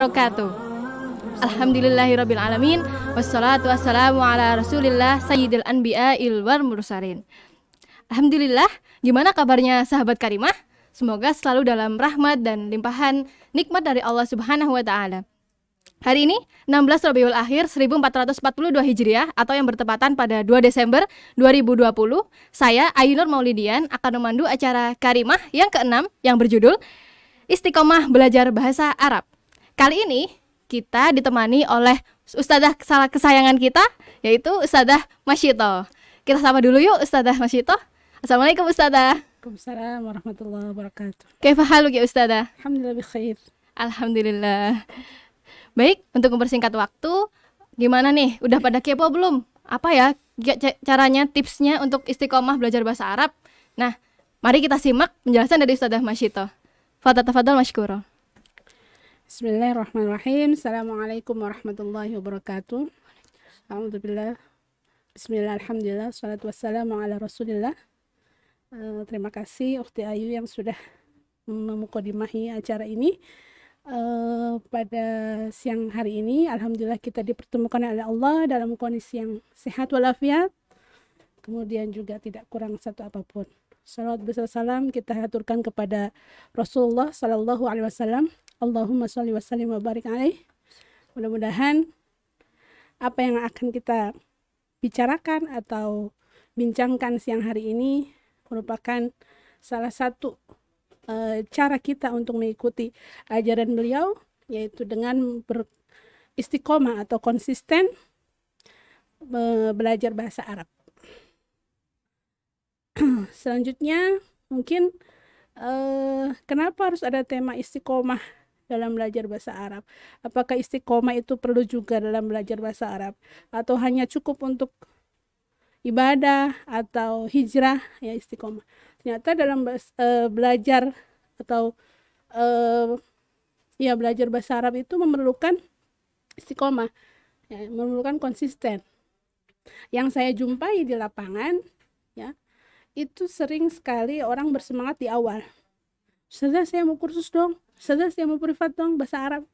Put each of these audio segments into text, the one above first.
wabarakatuh. Alhamdulillahirabbil alamin wassalatu wassalamu ala Rasulillah sayyidil anbiya'il wal mursalin. Alhamdulillah, gimana kabarnya sahabat Karimah? Semoga selalu dalam rahmat dan limpahan nikmat dari Allah Subhanahu wa taala. Hari ini 16 Rabiul Akhir 1442 Hijriah atau yang bertepatan pada 2 Desember 2020, saya Ainur Maulidian akan memandu acara Karimah yang ke-6 yang berjudul Istiqomah Belajar Bahasa Arab. Kali ini kita ditemani oleh Ustadzah kesayangan kita, yaitu Ustadzah Masyito. Kita sapa dulu yuk Ustadzah Masyito. Assalamualaikum Ustadzah. Waalaikumsalam warahmatullahi wabarakatuh. Kaifa haluk ya Ustadzah? Alhamdulillah bikhair. Alhamdulillah. Baik, untuk mempersingkat waktu, gimana nih? Udah pada kepo belum? Apa ya caranya, tipsnya untuk istiqomah belajar bahasa Arab? Nah, mari kita simak penjelasan dari Ustadzah Masyito. Tafadhal masykura. Bismillahirrahmanirrahim. Assalamualaikum warahmatullahi wabarakatuh. Alhamdulillah. Bismillah, alhamdulillah. Salatu wassalamu ala Rasulillah. Terima kasih Ukhti Ayu yang sudah memukadimahi acara ini. Pada siang hari ini, alhamdulillah kita dipertemukan oleh Allah dalam kondisi yang sehat walafiat, kemudian juga tidak kurang satu apapun. Salawat besar salam kita haturkan kepada Rasulullah Sallallahu Alaihi Wasallam. Allahumma sholli wa sallim wa barik alaih. Mudah-mudahan apa yang akan kita bicarakan atau bincangkan siang hari ini merupakan salah satu cara kita untuk mengikuti ajaran beliau, yaitu dengan beristiqomah atau konsisten belajar bahasa Arab. Selanjutnya mungkin kenapa harus ada tema istiqomah dalam belajar bahasa Arab? Apakah istiqomah itu perlu juga dalam belajar bahasa Arab atau hanya cukup untuk ibadah atau hijrah ya istiqomah? Ternyata dalam belajar atau belajar bahasa Arab itu memerlukan istiqomah, ya, memerlukan konsisten. Yang saya jumpai di lapangan, ya, itu sering sekali orang bersemangat di awal. Ustazah saya mau kursus dong, Ustazah saya mau privat dong bahasa Arab.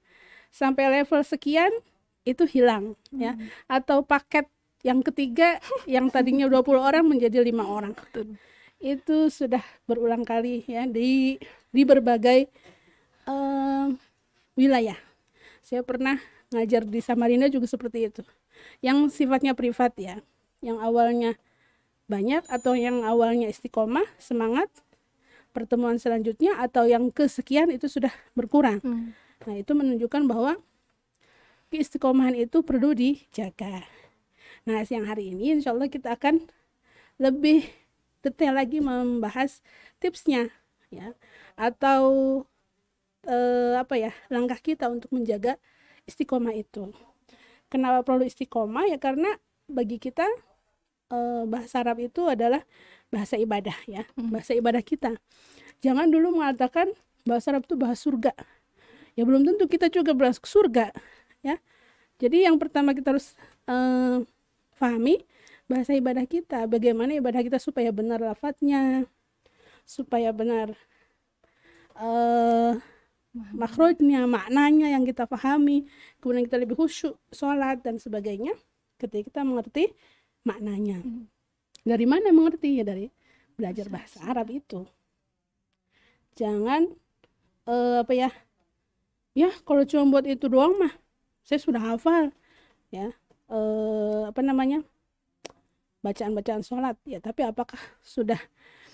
Sampai level sekian itu hilang, ya. Atau paket yang ketiga yang tadinya 20 orang menjadi 5 orang. Itu sudah berulang kali ya di berbagai wilayah. Saya pernah ngajar di Samarinda juga seperti itu. Yang sifatnya privat ya, yang awalnya banyak atau yang awalnya istiqomah, semangat, pertemuan selanjutnya atau yang kesekian itu sudah berkurang. Nah, itu menunjukkan bahwa keistiqomahan itu perlu dijaga. Nah, siang hari ini insya Allah kita akan lebih detail lagi membahas tipsnya, ya, atau langkah kita untuk menjaga istiqomah itu. Kenapa perlu istiqomah? Ya karena bagi kita bahasa Arab itu adalah bahasa ibadah, ya, bahasa ibadah kita. Jangan dulu mengatakan bahasa Arab itu bahasa surga. Ya belum tentu kita juga berasal surga, ya. Jadi yang pertama kita harus pahami bahasa ibadah kita, bagaimana ibadah kita supaya benar lafadznya, supaya benar makhrajnya, maknanya yang kita pahami, kemudian kita lebih khusyuk sholat dan sebagainya ketika kita mengerti maknanya. Dari mana mengerti? Ya dari belajar bahasa Arab itu. Jangan ya kalau cuma buat itu doang mah saya sudah hafal, ya, bacaan-bacaan sholat, ya, tapi apakah sudah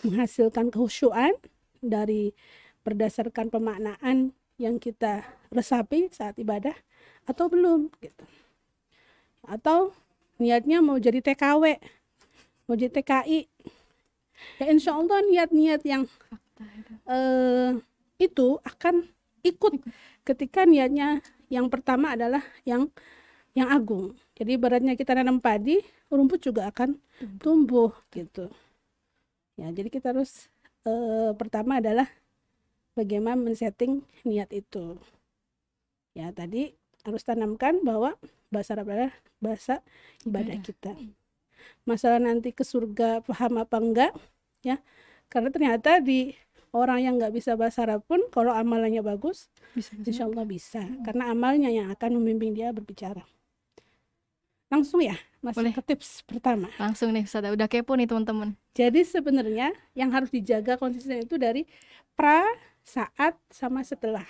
menghasilkan kehusyuan dari berdasarkan pemaknaan yang kita resapi saat ibadah atau belum gitu. Atau niatnya mau jadi TKW, mau jadi TKI, ya insya Allah niat-niat yang itu akan ikut ketika niatnya yang pertama adalah yang agung. Jadi ibaratnya kita nanam padi, rumput juga akan tumbuh gitu. Ya, jadi kita harus pertama adalah bagaimana men-setting niat itu. Ya, tadi harus tanamkan bahwa bahasa Arab adalah bahasa ibadah kita. Masalah nanti ke surga paham apa enggak, ya. Karena ternyata di orang yang nggak bisa bahasa Arab pun kalau amalannya bagus, Bisa. insya Allah bisa. Karena amalnya yang akan membimbing dia berbicara. Langsung ya, masuk Boleh. ke tips pertama. Langsung nih Ustazah, udah kepo nih teman-teman. Jadi sebenarnya yang harus dijaga konsisten itu dari pra, saat, sama setelah.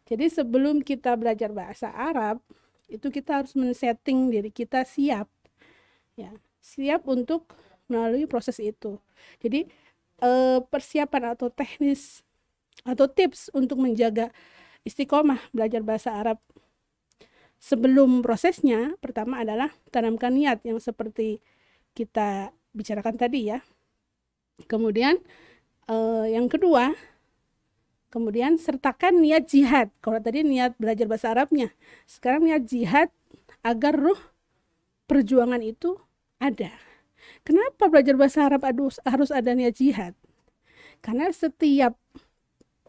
Jadi sebelum kita belajar bahasa Arab, itu kita harus men-setting diri kita siap. Ya, siap untuk melalui proses itu. Jadi persiapan atau teknis atau tips untuk menjaga istiqomah belajar bahasa Arab sebelum prosesnya, pertama adalah tanamkan niat yang seperti kita bicarakan tadi ya. Kemudian yang kedua, kemudian sertakan niat jihad. Kalau tadi niat belajar bahasa Arabnya, sekarang niat jihad agar ruh perjuangan itu ada. Kenapa belajar bahasa Arab harus ada niat jihad? Karena setiap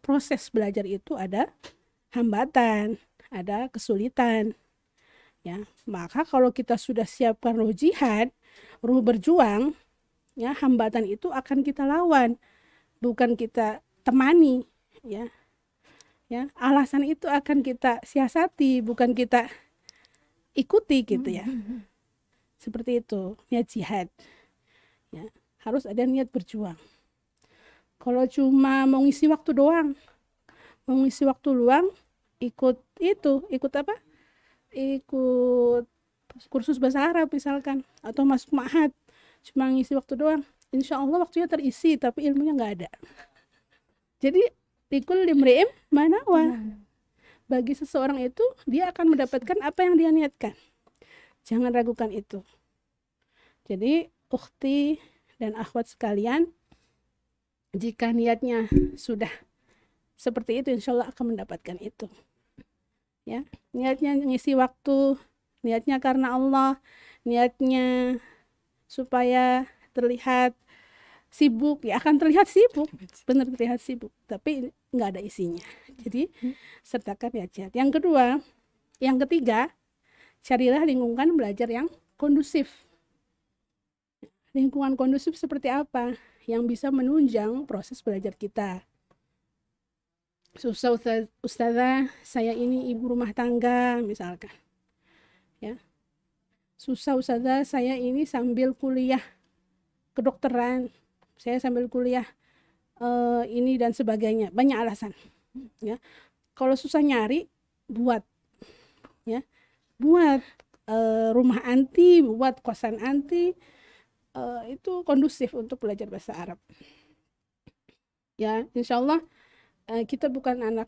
proses belajar itu ada hambatan, ada kesulitan. Ya, maka kalau kita sudah siapkan ruh jihad, ruh berjuang, ya hambatan itu akan kita lawan, bukan kita temani, ya. Ya, alasan itu akan kita siasati, bukan kita ikuti gitu ya. Seperti itu, niat jihad. Ya, harus ada niat berjuang. Kalau cuma mau ngisi waktu doang, mau ngisi waktu luang, ikut apa? Ikut kursus bahasa Arab misalkan, atau masuk ma'had, cuma ngisi waktu doang. Insya Allah waktunya terisi, tapi ilmunya nggak ada. Jadi, likul limri'im manawa. Bagi seseorang itu, dia akan mendapatkan apa yang dia niatkan. Jangan ragukan itu. Jadi, ukhti dan akhwat sekalian, jika niatnya sudah seperti itu, insya Allah akan mendapatkan itu. Ya, niatnya ngisi waktu, niatnya karena Allah, niatnya supaya terlihat sibuk, ya akan terlihat sibuk, benar terlihat sibuk, tapi nggak ada isinya. Jadi, sertakan niat jihad. Yang ketiga, carilah lingkungan belajar yang kondusif. Lingkungan kondusif seperti apa? Yang bisa menunjang proses belajar kita. Susah ustazah, saya ini ibu rumah tangga misalkan. Ya. Susah ustazah, saya ini sambil kuliah kedokteran. Saya sambil kuliah ini dan sebagainya. Banyak alasan. Ya. Kalau susah nyari, buat. Ya. Buat rumah anti, buat kosan anti, itu kondusif untuk belajar bahasa Arab. Ya, insya Allah kita bukan anak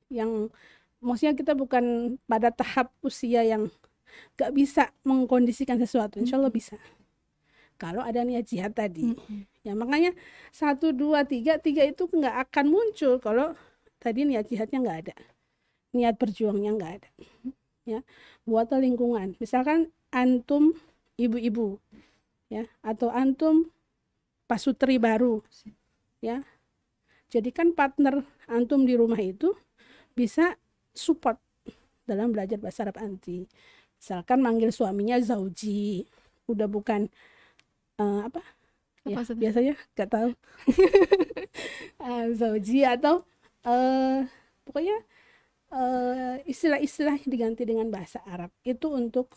yang, maksudnya kita bukan pada tahap usia yang gak bisa mengkondisikan sesuatu. Insya Allah bisa. Kalau ada niat jihad tadi. Ya, makanya 1, 2, 3 itu nggak akan muncul kalau tadi niat jihadnya nggak ada. Niat berjuangnya nggak ada. Ya, buatlah lingkungan. Misalkan antum ibu-ibu, ya, atau antum pasutri baru, ya, jadikan partner antum di rumah itu bisa support dalam belajar bahasa Arab anti. Misalkan manggil suaminya zauji, udah bukan apa ya, biasanya nggak tahu zauji, atau pokoknya istilah-istilah diganti dengan bahasa Arab itu untuk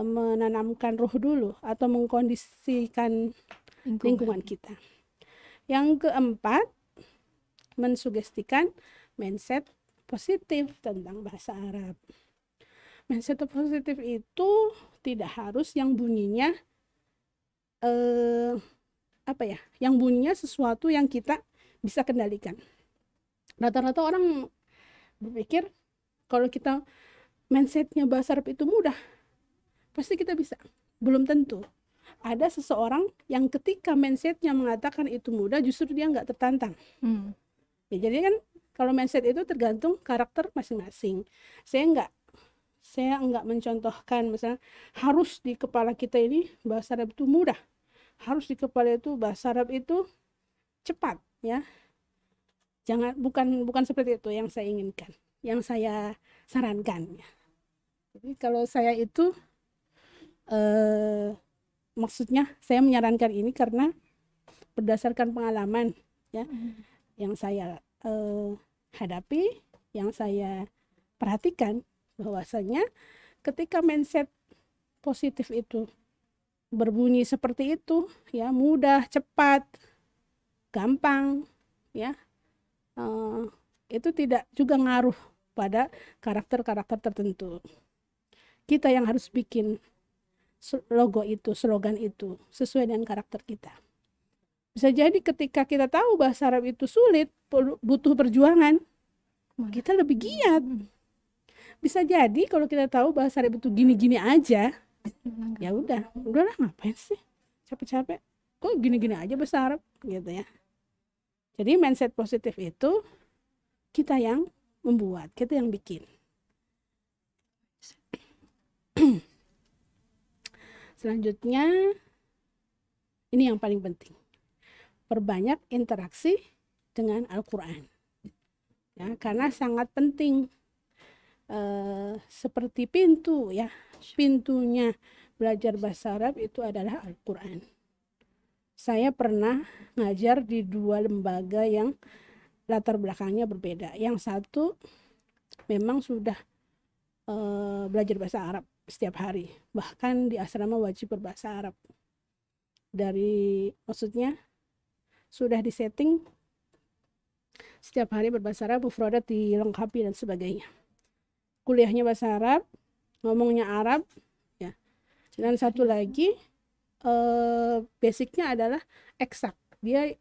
menanamkan ruh dulu atau mengkondisikan lingkungan kita. Yang keempat, mensugestikan mindset positif tentang bahasa Arab. Mindset positif itu tidak harus yang bunyinya apa ya? Yang bunyinya sesuatu yang kita bisa kendalikan. Rata-rata orang berpikir kalau kita mindsetnya bahasa Arab itu mudah, pasti kita bisa. Belum tentu. Ada seseorang yang ketika mindsetnya mengatakan itu mudah, justru dia nggak tertantang. Ya, jadi kan kalau mindset itu tergantung karakter masing-masing. Saya nggak mencontohkan misalnya harus di kepala kita ini bahasa Arab itu mudah, harus di kepala itu bahasa Arab itu cepat, ya. Bukan seperti itu yang saya inginkan, yang saya sarankan, ya. Jadi kalau saya itu maksudnya saya menyarankan ini karena berdasarkan pengalaman ya, yang saya hadapi, yang saya perhatikan, bahwasanya ketika mindset positif itu berbunyi seperti itu, ya, mudah, cepat, gampang, ya, itu tidak juga ngaruh pada karakter-karakter tertentu. Kita yang harus bikin logo itu, slogan itu sesuai dengan karakter kita. Bisa jadi ketika kita tahu bahasa Arab itu sulit, butuh perjuangan, kita lebih giat. Bisa jadi kalau kita tahu bahasa Arab itu gini-gini aja, ya udahlah ngapain sih capek-capek, kok gini-gini aja bahasa Arab gitu ya. Jadi mindset positif itu kita yang membuat, kita yang bikin. Selanjutnya, ini yang paling penting, perbanyak interaksi dengan Al-Quran, ya, karena sangat penting. Seperti pintu, ya, pintunya belajar bahasa Arab itu adalah Al-Quran. Saya pernah ngajar di 2 lembaga yang latar belakangnya berbeda. Yang satu memang sudah belajar bahasa Arab setiap hari, bahkan di asrama wajib berbahasa Arab. Maksudnya sudah disetting setiap hari berbahasa Arab, mufradat dilengkapi dan sebagainya. Kuliahnya bahasa Arab, ngomongnya Arab, ya. Dan satu lagi basicnya adalah eksak. Dia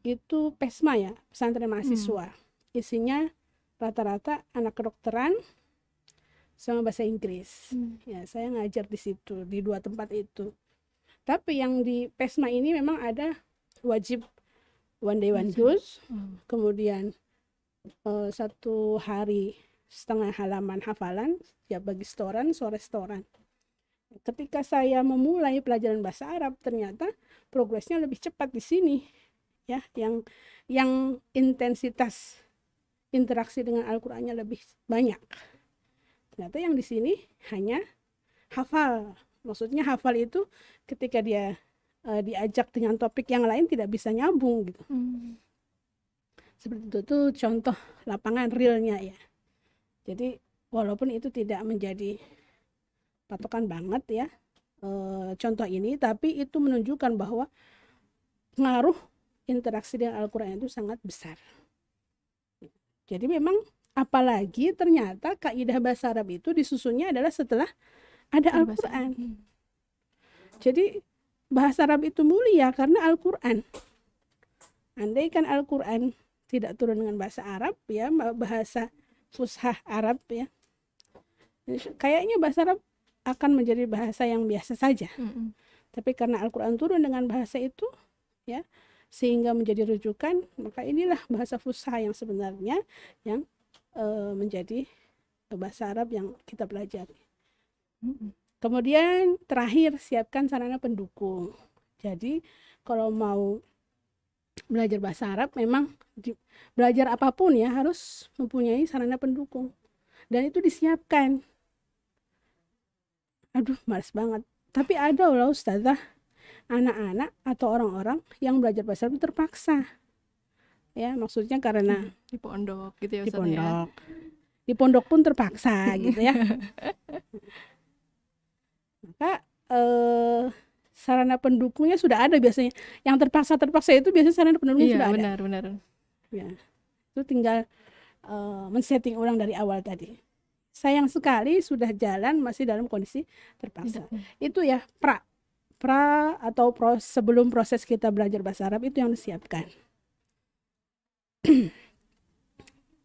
itu PESMA, ya, pesantren mahasiswa. Isinya rata-rata anak kedokteran sama bahasa Inggris. Ya, saya ngajar di situ, di 2 tempat itu. Tapi yang di PESMA ini memang ada wajib one day one dose, kemudian 1 hari setengah halaman hafalan, ya, bagi setoran, sore setoran. Ketika saya memulai pelajaran bahasa Arab, ternyata progresnya lebih cepat di sini, ya, yang intensitas interaksi dengan Al-Qur'annya lebih banyak. Ternyata yang di sini hanya hafal. Maksudnya hafal itu ketika dia diajak dengan topik yang lain tidak bisa nyambung gitu. Seperti itu tuh contoh lapangan realnya, ya. Jadi walaupun itu tidak menjadi patokan banget, ya, contoh ini, tapi itu menunjukkan bahwa pengaruh interaksi dengan Al-Quran itu sangat besar. Jadi memang apalagi ternyata kaidah bahasa Arab itu disusunnya adalah setelah ada Al-Quran. Jadi bahasa Arab itu mulia karena Al-Quran. Andaikan Al-Quran tidak turun dengan bahasa Arab, ya, bahasa fushah Arab, ya, kayaknya bahasa Arab akan menjadi bahasa yang biasa saja. Tapi karena Al-Quran turun dengan bahasa itu, ya, sehingga menjadi rujukan, maka inilah bahasa fushah yang sebenarnya yang menjadi bahasa Arab yang kita pelajari. Kemudian terakhir, siapkan sarana pendukung. Jadi kalau mau belajar bahasa Arab, memang belajar apapun, ya, harus mempunyai sarana pendukung, dan itu disiapkan. Aduh, males banget. Tapi ada loh ustazah, anak-anak atau orang-orang yang belajar bahasa Arab terpaksa, ya, maksudnya karena di pondok gitu ya, di Ustazah, pondok, di pondok pun terpaksa gitu, ya. Maka sarana pendukungnya sudah ada biasanya. Yang terpaksa itu biasanya sarana pendukungnya sudah ada. Benar. Ya, itu tinggal men-setting ulang dari awal tadi. Sayang sekali sudah jalan masih dalam kondisi terpaksa. Itu, ya, pra atau sebelum proses kita belajar bahasa Arab itu yang disiapkan.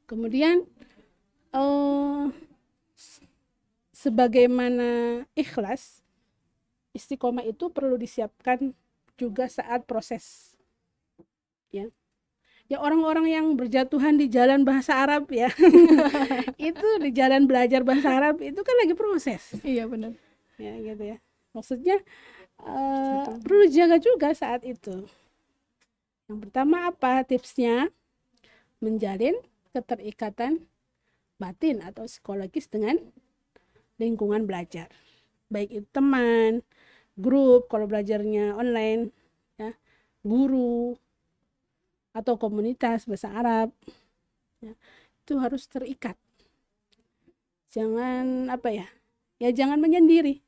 Kemudian sebagaimana ikhlas, istiqomah itu perlu disiapkan juga saat proses, ya. Ya, orang-orang yang berjatuhan di jalan bahasa Arab, ya, itu di jalan belajar bahasa Arab itu kan lagi proses. Iya, benar. Ya, gitu ya. Maksudnya perlu dijaga juga saat itu. Yang pertama apa tipsnya? Menjalin keterikatan batin atau psikologis dengan lingkungan belajar. Baik itu teman, grup kalau belajarnya online, ya, guru, atau komunitas bahasa Arab, ya, itu harus terikat. Jangan apa ya, jangan menyendiri,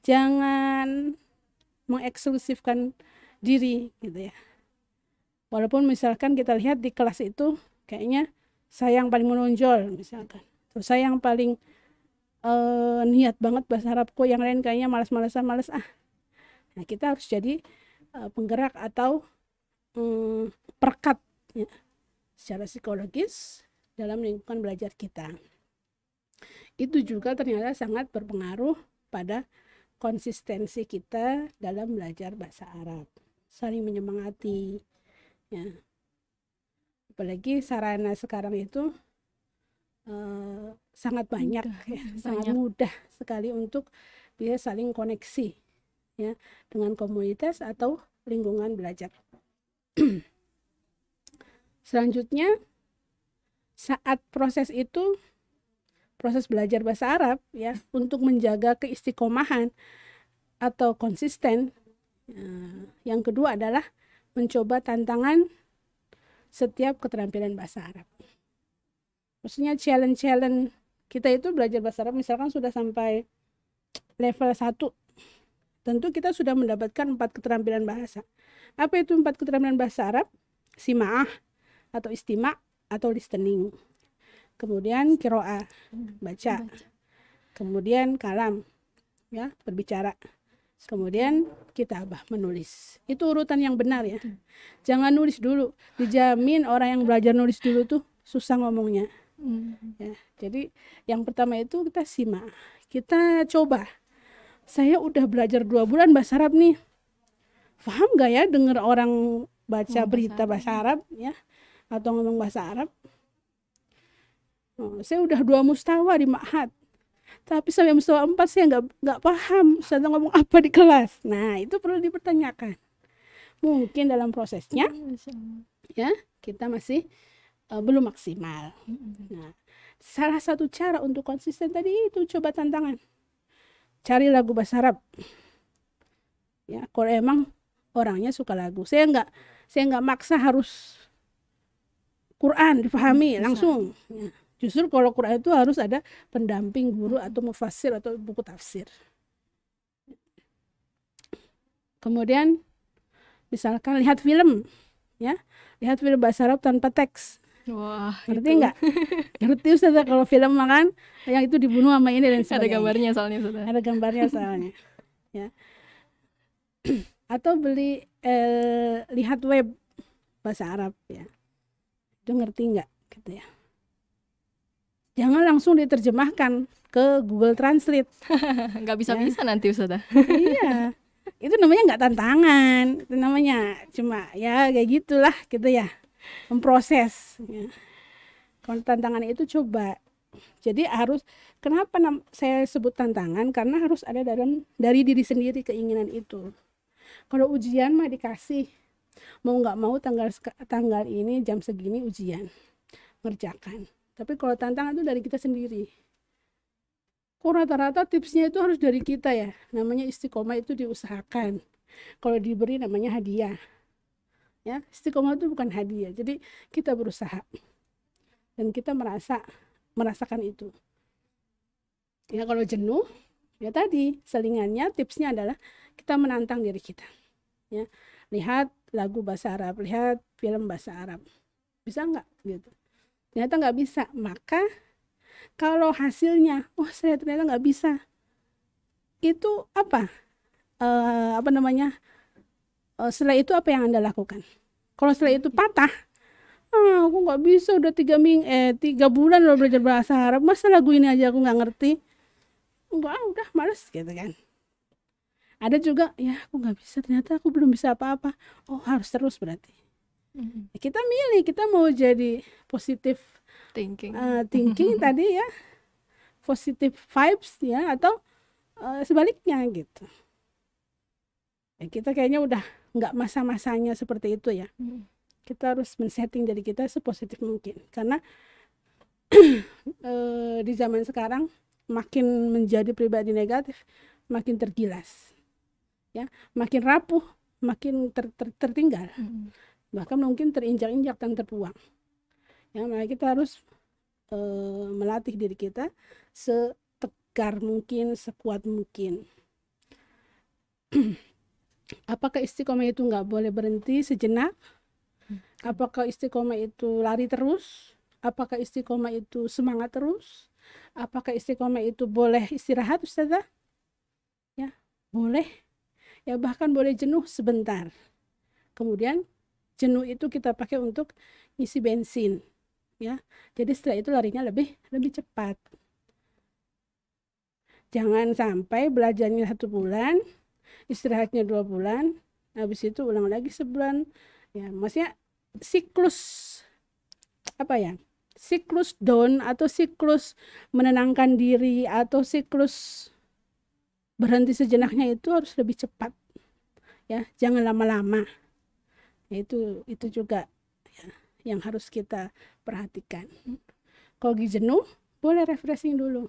jangan mengeksklusifkan diri gitu ya. Walaupun misalkan kita lihat di kelas itu kayaknya saya yang paling menonjol misalkan, terus saya yang paling niat banget bahasa Arabku, yang lain kayaknya malas-malasan, males ah. Nah, kita harus jadi penggerak atau perekat ya, secara psikologis dalam lingkungan belajar kita. Itu juga ternyata sangat berpengaruh pada konsistensi kita dalam belajar bahasa Arab, saling menyemangati ya. Apalagi sarana sekarang itu sangat banyak ya, sangat mudah sekali untuk bisa saling koneksi ya dengan komunitas atau lingkungan belajar. Selanjutnya, saat proses belajar bahasa Arab ya, untuk menjaga keistiqomahan atau konsisten, yang kedua adalah mencoba tantangan setiap keterampilan bahasa Arab. Maksudnya challenge kita itu belajar bahasa Arab misalkan sudah sampai level 1, tentu kita sudah mendapatkan 4 keterampilan bahasa. Apa itu 4 keterampilan bahasa Arab? Sima'ah atau istima' atau listening. Kemudian kiro'ah, baca. Kemudian kalam, ya, berbicara. Kemudian kitabah, menulis. Itu urutan yang benar ya. Jangan nulis dulu. Dijamin orang yang belajar nulis dulu tuh susah ngomongnya. Ya, jadi yang pertama itu kita simak. Kita coba. Saya udah belajar 2 bulan bahasa Arab nih. Paham gak ya dengar orang baca berita bahasa Arab ya, atau ngomong bahasa Arab? Saya udah 2 mustawa di ma'had, tapi sampai mustawa 4 saya nggak paham saya ngomong apa di kelas. Nah, itu perlu dipertanyakan. Mungkin dalam prosesnya ya kita masih belum maksimal. Nah, salah satu cara untuk konsisten tadi itu coba tantangan. Cari lagu bahasa Arab. Ya, kalau emang orangnya suka lagu. Saya nggak maksa harus Quran dipahami langsung. Ya. Justru kalau Quran itu harus ada pendamping guru atau mufassir atau buku tafsir. Kemudian misalkan lihat film, ya, lihat film bahasa Arab tanpa teks. Wah, ngerti nggak? Ngerti Ustaz kalau film makan yang itu dibunuh sama ini dan sebagainya. Ada gambarnya soalnya Ustaz. Ada gambarnya soalnya. Ya. Atau beli lihat web bahasa Arab ya. Itu ngerti nggak gitu ya. Jangan langsung diterjemahkan ke Google Translate. Nggak bisa-bisa ya. Nanti Ustaz. Iya. Itu namanya nggak tantangan. Itu namanya cuma ya kayak gitulah gitu ya. Memproses ya. Kalau tantangan itu coba. Jadi harus, kenapa saya sebut tantangan? Karena harus ada dari diri sendiri keinginan itu. Kalau ujian mah dikasih, mau nggak mau tanggal ini jam segini ujian, ngerjakan. Tapi kalau tantangan itu dari kita sendiri. Kok rata-rata tipsnya itu harus dari kita ya. Namanya istiqomah itu diusahakan. Kalau diberi namanya hadiah. Ya, istiqomah itu bukan hadiah. Jadi kita berusaha dan kita merasakan itu. Ya, kalau jenuh, ya tadi selingannya tipsnya adalah kita menantang diri kita. Ya, lihat lagu bahasa Arab, lihat film bahasa Arab. Bisa nggak gitu? Ternyata nggak bisa, maka kalau hasilnya, saya ternyata nggak bisa, itu apa? Setelah itu apa yang Anda lakukan? Kalau setelah itu patah, aku nggak bisa, udah 3 bulan udah belajar bahasa Arab, masa lagu ini aja aku nggak ngerti? Enggak, udah males gitu kan. Ada juga, ya aku nggak bisa, ternyata aku belum bisa apa-apa. Oh, harus terus berarti. Kita milih, kita mau jadi positive thinking tadi ya, positive vibes ya, atau sebaliknya gitu. Ya, kita kayaknya udah nggak masa-masanya seperti itu ya. Kita harus men-setting diri kita sepositif mungkin, karena di zaman sekarang makin menjadi pribadi negatif, makin tergilas ya, makin rapuh, makin tertinggal. bahkan mungkin terinjak-injak dan terbuang. Ya, maka kita harus melatih diri kita setegar mungkin, sekuat mungkin. Apakah istiqomah itu nggak boleh berhenti sejenak? Apakah istiqomah itu lari terus? Apakah istiqomah itu semangat terus? Apakah istiqomah itu boleh istirahat, Ustazah? Ya, boleh. Ya, bahkan boleh jenuh sebentar. Kemudian jenuh itu kita pakai untuk isi bensin. Ya, jadi setelah itu larinya lebih cepat. Jangan sampai belajarnya 1 bulan, istirahatnya 2 bulan, habis itu ulang lagi sebulan. Ya, maksudnya siklus apa ya? Siklus down atau siklus menenangkan diri atau siklus berhenti sejenaknya itu harus lebih cepat. Ya, jangan lama-lama. Itu juga ya, yang harus kita perhatikan. Kalau lagi jenuh, boleh refreshing dulu.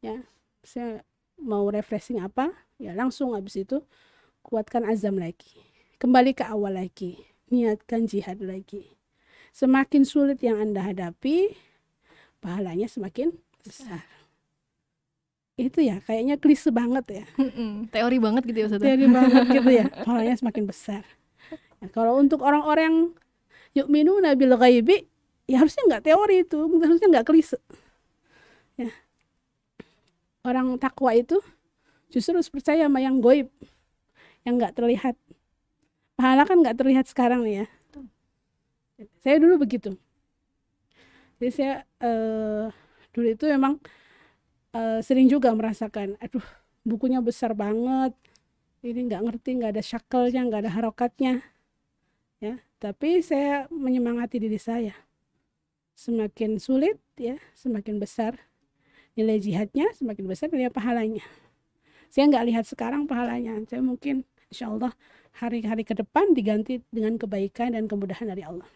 Ya, saya mau refreshing apa? Ya, langsung habis itu kuatkan azam lagi. Kembali ke awal lagi. Niatkan jihad lagi. Semakin sulit yang Anda hadapi, pahalanya semakin besar. Itu ya, kayaknya klise banget ya. Teori banget gitu ya Ustazah. Teori banget gitu ya, pahalanya semakin besar. Ya, kalau untuk orang-orang yu'minuna bil ghaibi, ya harusnya nggak teori itu, harusnya nggak klise. Ya. Orang takwa itu justru harus percaya sama yang goib, yang nggak terlihat. Pahala kan nggak terlihat sekarang nih ya. Saya dulu begitu. Jadi saya dulu itu memang sering juga merasakan, aduh bukunya besar banget, ini nggak ngerti, nggak ada syakelnya, nggak ada harokatnya. Ya, tapi saya menyemangati diri saya. Semakin sulit ya, semakin besar nilai jihadnya, semakin besar nilai pahalanya. Saya nggak lihat sekarang pahalanya, saya mungkin insya Allah hari-hari ke depan diganti dengan kebaikan dan kemudahan dari Allah.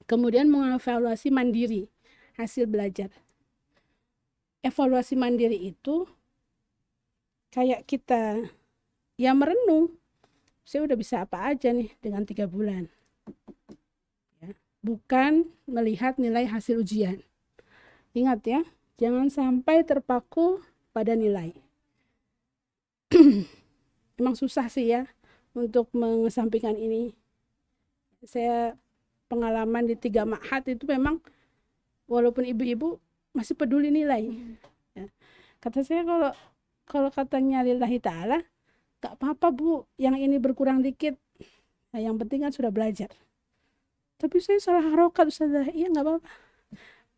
Kemudian mengevaluasi mandiri hasil belajar. Evaluasi mandiri itu kayak kita ya merenung, saya udah bisa apa aja nih dengan 3 bulan. Ya, bukan melihat nilai hasil ujian. Ingat ya, jangan sampai terpaku pada nilai. Emang susah sih ya untuk mengesampingkan ini. Saya pengalaman di 3 ma'had itu memang walaupun ibu-ibu masih peduli nilai. Ya. Kata saya kalau katanya lillahi ta'ala, gak apa-apa Bu, yang ini berkurang dikit. Nah, yang penting kan sudah belajar. Tapi saya salah harokat Ustazah. Iya gak apa-apa.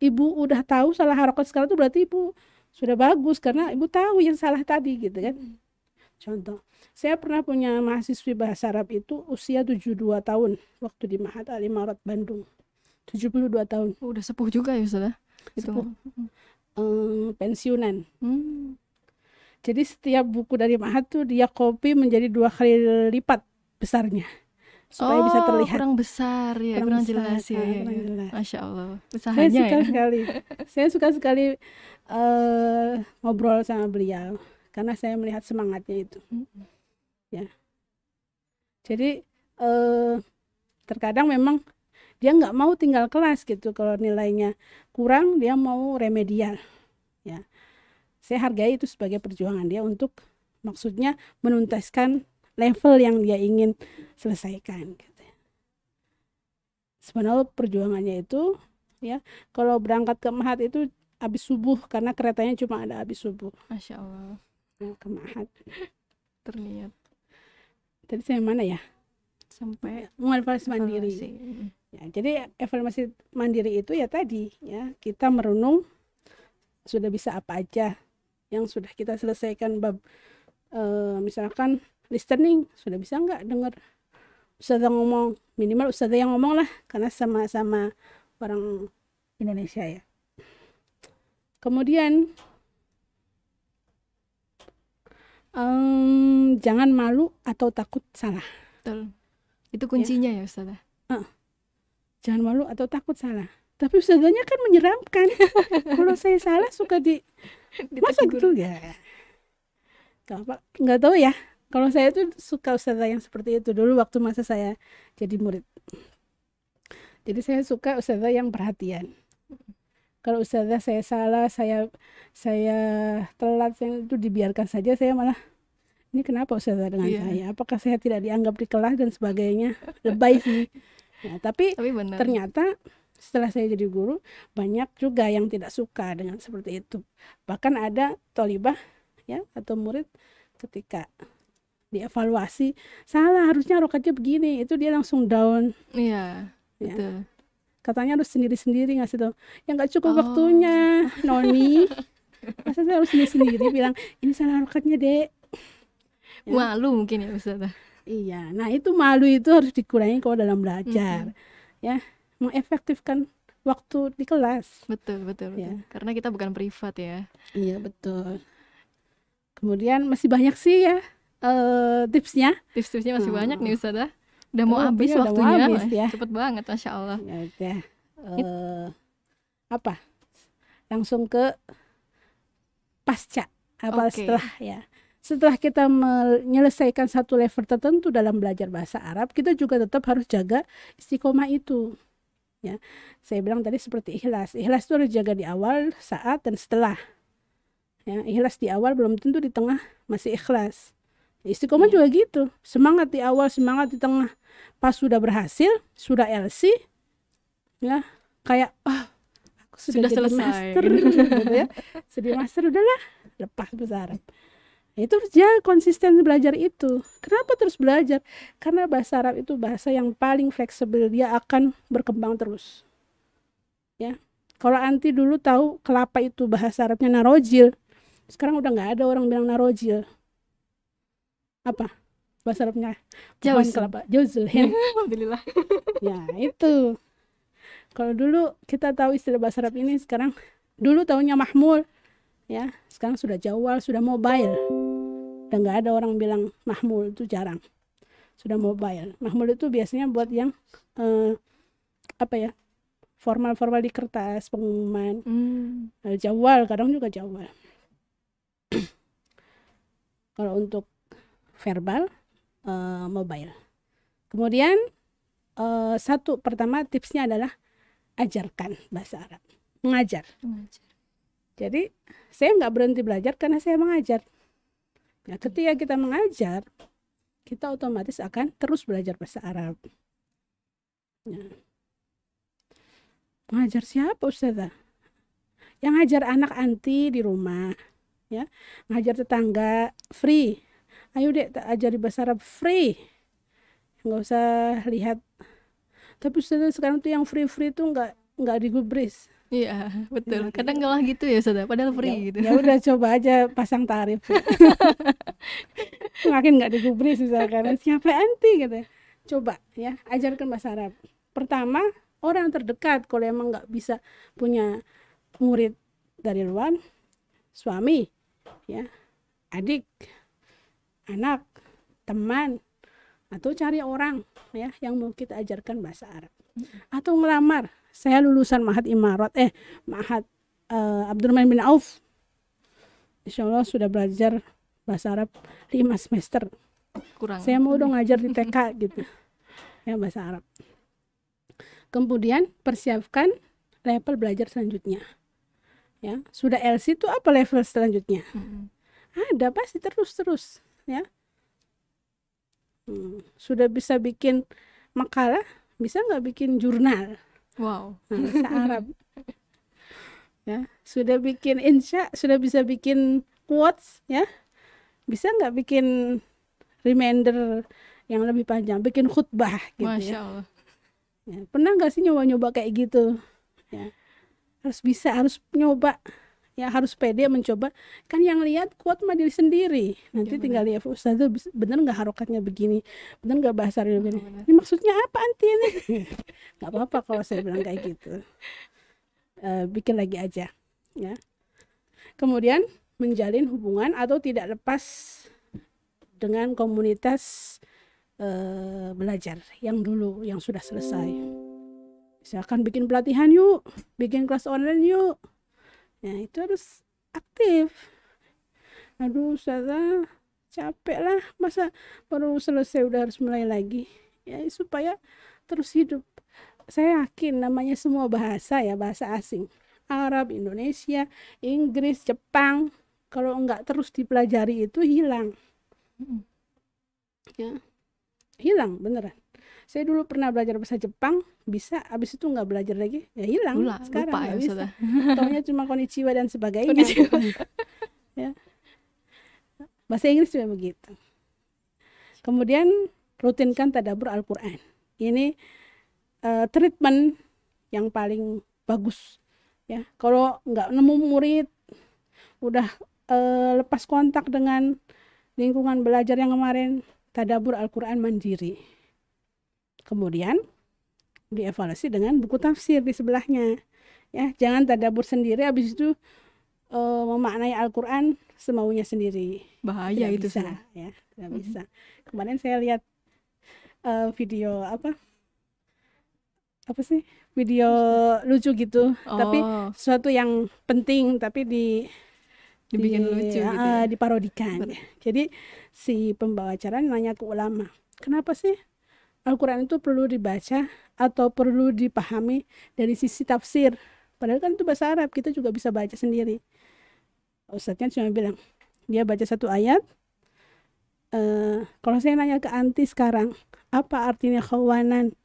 Ibu udah tahu salah harokat sekarang itu berarti ibu sudah bagus karena ibu tahu yang salah tadi gitu kan. Contoh, saya pernah punya mahasiswi bahasa Arab itu usia 72 tahun waktu di Ma'had Al-Imarat Bandung. 72 tahun. Udah sepuh juga ya Ustazah. Sepuh. Pensiunan. Jadi setiap buku dari Ma'had tuh dia copy menjadi 2 kali lipat besarnya supaya bisa terlihat. Kurang besar ya, kurang jelas ya. Jelas. Masya Allah. Saya suka sekali. Saya suka sekali ngobrol sama beliau. Karena saya melihat semangatnya itu. Ya. Jadi terkadang memang dia nggak mau tinggal kelas gitu. Kalau nilainya kurang dia mau remedial. Ya. Saya hargai itu sebagai perjuangan dia untuk maksudnya menuntaskan level yang dia ingin selesaikan. Gitu. Sebenarnya perjuangannya itu ya kalau berangkat ke Ma'had itu habis subuh karena keretanya cuma ada habis subuh. Masya Allah. Ke Ma'had terlihat. Tadi saya mana ya? Sampai mengevaluasi mandiri. Ya, jadi evaluasi mandiri itu ya tadi ya kita merenung sudah bisa apa aja yang sudah kita selesaikan bab misalkan listening sudah bisa nggak dengar ustazah ngomong, minimal ustazah yang ngomong lah karena sama-sama orang Indonesia ya. Kemudian jangan malu atau takut salah. Betul. Itu kuncinya ya Ustazah. Jangan malu atau takut salah. Tapi ustazahnya kan menyeramkan. Kalau saya salah suka masa gitu ya. Nggak tahu ya. Kalau saya tuh suka ustazah yang seperti itu dulu waktu masa saya jadi murid. Jadi saya suka ustazah yang perhatian. Kalau ustazah saya salah, saya telat, saya itu dibiarkan saja, saya malah ini kenapa ustazah dengan saya? Apakah saya tidak dianggap di kelas dan sebagainya? Lebay sih. Ya, tapi benar. ternyata setelah saya jadi guru banyak juga yang tidak suka dengan seperti itu. Bahkan ada tolibah ya atau murid ketika dievaluasi salah, harusnya rokatnya begini, itu dia langsung down. Iya, ya. betul. Katanya harus sendiri-sendiri ngasih tahu. Ya nggak cukup waktunya, Noni. Masa saya harus sendiri-sendiri bilang ini salah rokatnya, Dek. Ya. Malu mungkin ya Ustazah. Iya, nah itu malu itu harus dikurangi kalau dalam belajar. Ya, mengefektifkan waktu di kelas. Betul. Ya. Karena kita bukan privat ya. Iya, betul. Kemudian masih banyak sih ya tipsnya. Tips-tipsnya masih banyak nih Ustazah. Udah mau habis waktunya. Ya. Cepet banget, Masya Allah. Ya, apa? Langsung ke pasca setelah ya. Setelah kita menyelesaikan satu level tertentu dalam belajar bahasa Arab, kita juga tetap harus jaga istiqomah itu. Ya, saya bilang tadi seperti ikhlas. Ikhlas itu harus jaga di awal, saat, dan setelah. Ya, ikhlas di awal belum tentu di tengah masih ikhlas. Istiqomah juga gitu. Semangat di awal, semangat di tengah. Pas sudah berhasil, sudah LC, ya kayak aku sudah selesai. Master, gitu ya. Sudah master, udahlah, lepas bahasa Arab. Itu dia konsisten belajar itu. Kenapa terus belajar? Karena bahasa Arab itu bahasa yang paling fleksibel, dia akan berkembang terus. Ya, kalau anti dulu tahu kelapa itu bahasa Arabnya narojil, sekarang udah nggak ada orang bilang narojil. Apa bahasa Arabnya? Pohon kelapa, jauzul hind. Alhamdulillah. Ya itu. Kalau dulu kita tahu istilah bahasa Arab ini, sekarang dulu tahunya mahmul, ya sekarang sudah jawal, sudah mobile. Dan nggak ada orang bilang mahmul, itu jarang. Sudah mobile. Mahmul itu biasanya buat yang formal-formal di kertas, pengumuman. Jawal kadang juga jawal. Kalau untuk verbal, mobile. Kemudian pertama tipsnya adalah ajarkan bahasa Arab, mengajar. Jadi saya nggak berhenti belajar karena saya mengajar. Nah, ketika kita mengajar, kita otomatis akan terus belajar bahasa Arab. Nah, mengajar siapa Ustazah? Yang ngajar anak anti di rumah, ya, ngajar tetangga free. Ayo Dek, ajari bahasa Arab free. Nggak usah lihat. Tapi Ustazah sekarang tuh yang free tuh nggak digubris. Iya, betul. Kadang ngalah gitu ya Ustazah, padahal free gitu. Ya udah coba aja pasang tarif. Makin nggak digubris misalkan. Siapa anti gitu. Coba ya, ajarkan bahasa Arab. Pertama, orang terdekat, kalau emang nggak bisa punya murid dari luar, suami, ya, adik, anak, teman, atau cari orang ya yang mau kita ajarkan bahasa Arab. Atau ngelamar. Saya lulusan Ma'had Imarat, Ma'had Abdurrahman bin Auf. Insya Allah sudah belajar bahasa Arab 5 semester. Kurang. Saya mau dong ngajar di TK gitu. Ya, bahasa Arab. Kemudian persiapkan level belajar selanjutnya. Ya, sudah LC itu apa level selanjutnya? Ada pasti terus ya. Sudah bisa bikin makalah, bisa nggak bikin jurnal? Wow. Bahasa Arab. Ya, sudah bikin insya, sudah bisa bikin quotes, ya. Bisa nggak bikin reminder yang lebih panjang, bikin khutbah gitu. Masya Allah. Ya, pernah nggak sih nyoba-nyoba kayak gitu? Ya, harus bisa, harus nyoba. Ya, harus pede mencoba. Kan yang lihat quote mah diri sendiri. Nanti ya, tinggal lihat Ustazah bener nggak harokatnya begini, bener nggak bahasa Arabnya begini. Ini maksudnya apa anti ini? Nggak apa-apa kalau saya bilang kayak gitu. Bikin lagi aja, ya. Kemudian menjalin hubungan atau tidak lepas dengan komunitas belajar yang dulu yang sudah selesai. Misalkan bikin pelatihan yuk, bikin kelas online yuk. Ya, itu harus aktif. Aduh Ustazah, capek lah, masa baru selesai udah harus mulai lagi. Ya supaya terus hidup. Saya yakin namanya semua bahasa ya, bahasa asing, Arab, Indonesia, Inggris, Jepang, kalau enggak terus dipelajari itu hilang. Ya, hilang beneran. Saya dulu pernah belajar bahasa Jepang, bisa, habis itu nggak belajar lagi, ya hilang. Sekarang lupa nggak ya, bisa. Ustazah. Taunya cuma konnichiwa dan sebagainya. Konnichiwa. Ya. Bahasa Inggris juga begitu. Kemudian rutinkan tadabbur Al-Quran. Ini treatment yang paling bagus. Ya, kalau nggak nemu murid, udah lepas kontak dengan lingkungan belajar yang kemarin, tadabbur Al-Quran mandiri. Kemudian dievaluasi dengan buku tafsir di sebelahnya. Ya, jangan tadabbur sendiri habis itu memaknai Al-Quran semaunya sendiri. Bahaya Tidak itu bisa, sih. ya, tidak bisa. Kemarin saya lihat video apa sih? Video lucu gitu, tapi Oh, sesuatu yang penting tapi dibikin lucu gitu ya. diparodikan. Jadi si pembawa acara nanya ke ulama, kenapa sih Al-Quran itu perlu dibaca atau perlu dipahami dari sisi tafsir? Padahal kan itu bahasa Arab, kita juga bisa baca sendiri. Ustadznya cuma bilang, dia baca satu ayat, kalau saya nanya ke anti sekarang, apa artinya khawanan?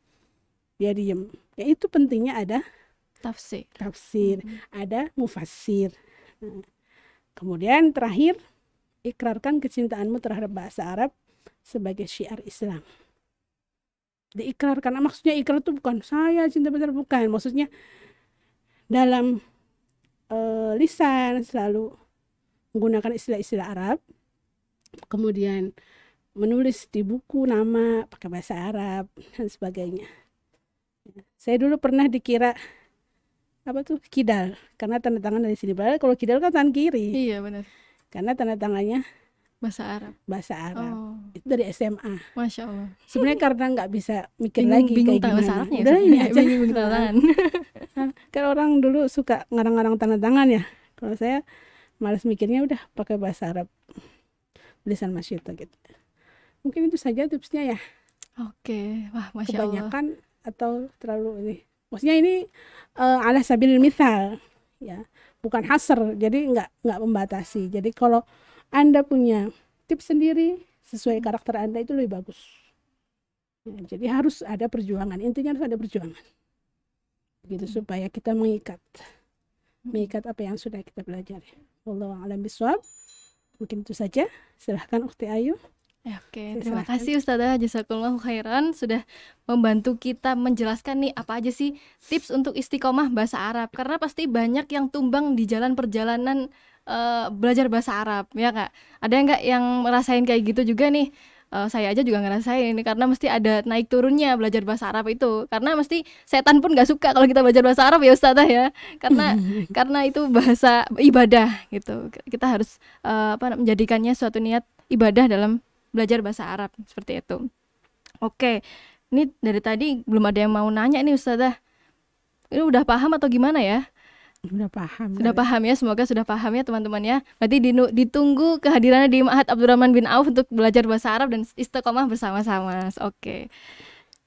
Dia diem. Ya itu pentingnya ada Tafsir. ada mufassir. Kemudian terakhir, ikrarkan kecintaanmu terhadap bahasa Arab sebagai syiar Islam. Diikrarkan, maksudnya ikrar itu bukan saya cinta bahasa Arab, bukan. Maksudnya dalam lisan selalu menggunakan istilah-istilah Arab, kemudian menulis di buku nama pakai bahasa Arab dan sebagainya. Saya dulu pernah dikira apa tuh kidal karena tanda tangan dari sini. Padahal kalau kidal kan tangan kiri. Iya benar. Karena tanda tangannya Bahasa Arab. bahasa Arab. Oh, Itu dari SMA. Masya Allah. Sebenarnya karena nggak bisa mikir lagi Bingung kayak bahasa gimana. Arabnya ya, Udah Ustaz? ini aja. Bingung tanda tangan. Kan orang dulu suka ngarang-ngarang tanda tangan ya. Kalau saya malas mikirnya, udah pakai bahasa Arab. Tulisan masyita gitu. Mungkin itu saja tipsnya ya. Oke, wah Masya Allah. Kebanyakan atau terlalu ini. Maksudnya ini ala sabilil mithal ya, bukan hasr. Jadi nggak membatasi. Jadi kalau Anda punya tips sendiri sesuai karakter Anda itu lebih bagus. Ya, jadi harus ada perjuangan. Intinya harus ada perjuangan. Begitu supaya kita mengikat apa yang sudah kita pelajari. Wallahu a'lam bishawab. Mungkin itu saja. Silahkan Ukhti Ayu. Ya, oke, Saya terima serahkan. kasih Ustazah Jazakumullahu khairan sudah membantu kita menjelaskan nih apa aja sih tips untuk istiqomah bahasa Arab. Karena pasti banyak yang tumbang di jalan perjalanan belajar bahasa Arab, ya Kak? Ada nggak yang merasain kayak gitu juga nih? Saya aja juga ngerasain ini karena mesti ada naik turunnya belajar bahasa Arab itu. Karena mesti setan pun nggak suka kalau kita belajar bahasa Arab ya Ustazah ya. Karena itu bahasa ibadah gitu. Kita harus menjadikannya suatu niat ibadah dalam belajar bahasa Arab seperti itu. Oke, ini dari tadi belum ada yang mau nanya nih Ustazah. Ini udah paham atau gimana ya? Sudah paham. Sudah paham ya, semoga sudah paham ya teman-teman ya. Berarti ditunggu kehadirannya di Ma'had Abdurrahman bin Auf untuk belajar bahasa Arab dan istiqomah bersama-sama. Oke.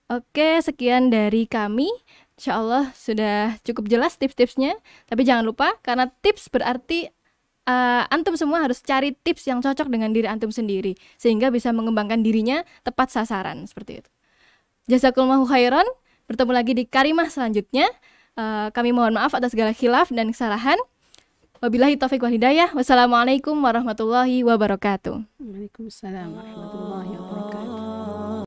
Oke, sekian dari kami. Insya Allah sudah cukup jelas tips-tipsnya. Tapi jangan lupa, karena tips berarti antum semua harus cari tips yang cocok dengan diri antum sendiri sehingga bisa mengembangkan dirinya tepat sasaran seperti itu. Jazakumullahu khairan. Bertemu lagi di Karimah selanjutnya. Kami mohon maaf atas segala khilaf dan kesalahan. Wabillahi taufiq wal hidayah. Wassalamualaikum warahmatullahi wabarakatuh. Waalaikumsalam warahmatullahi wabarakatuh.